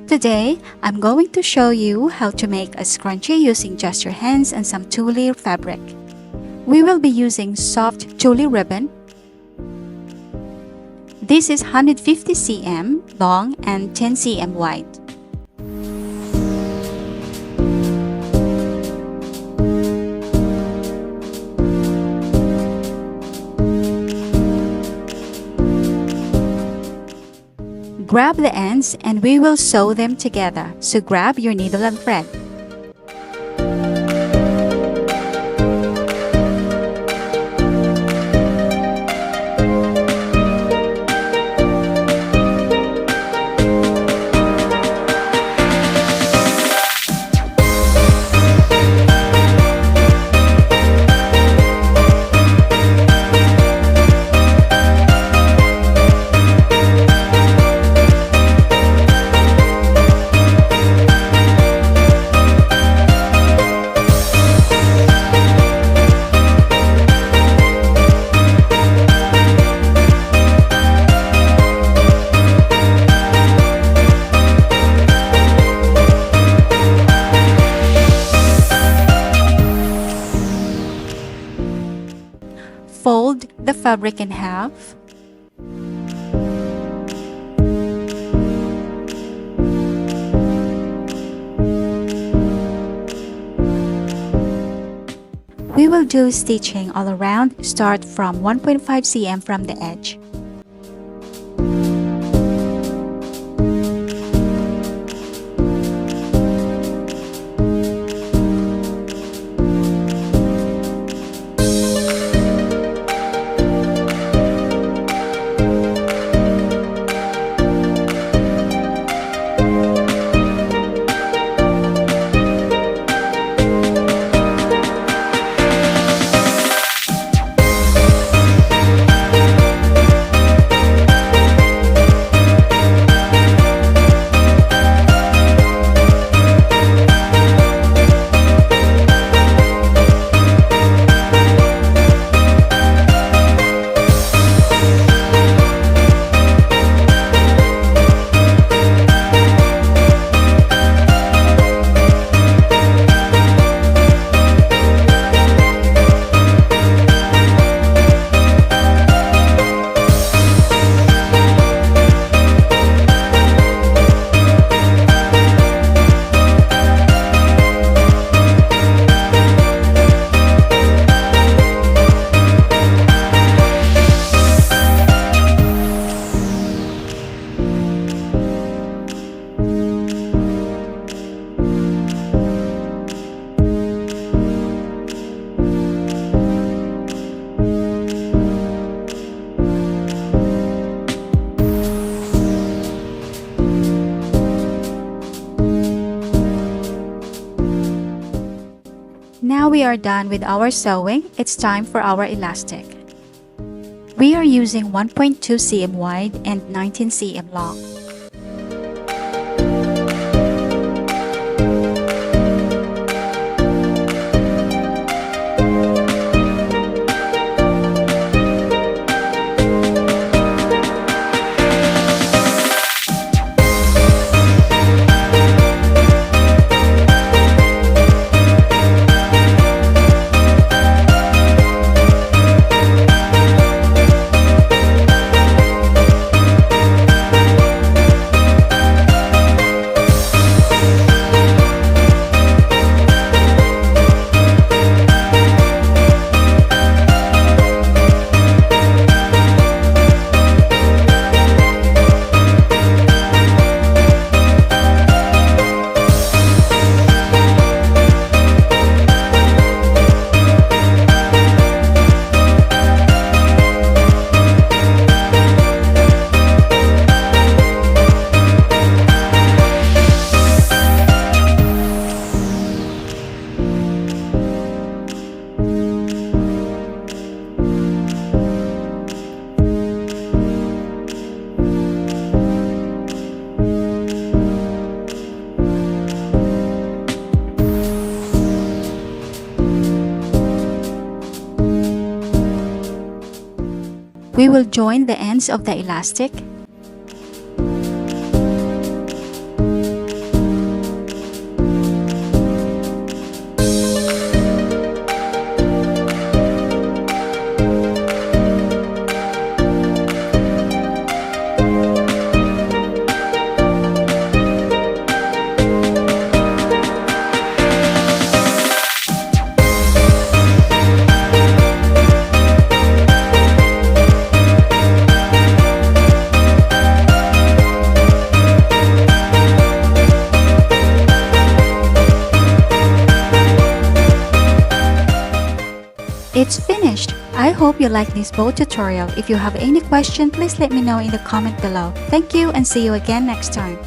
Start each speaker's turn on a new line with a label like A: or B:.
A: Today, I'm going to show you how to make a scrunchie using just your hands and some tulle fabric. We will be using soft tulle ribbon. This is 150 cm long and 10 cm wide. Grab the ends and we will sew them together, so grab your needle and thread. Fold the fabric in half. We will do stitching all around. Start from 1.5 cm from the edge. Now we are done with our sewing. It's time for our elastic. We are using 1.2 cm wide and 19 cm long. We will join the ends of the elastic. It's finished! I hope you like this bow tutorial. If you have any question, please let me know in the comment below. Thank you and see you again next time.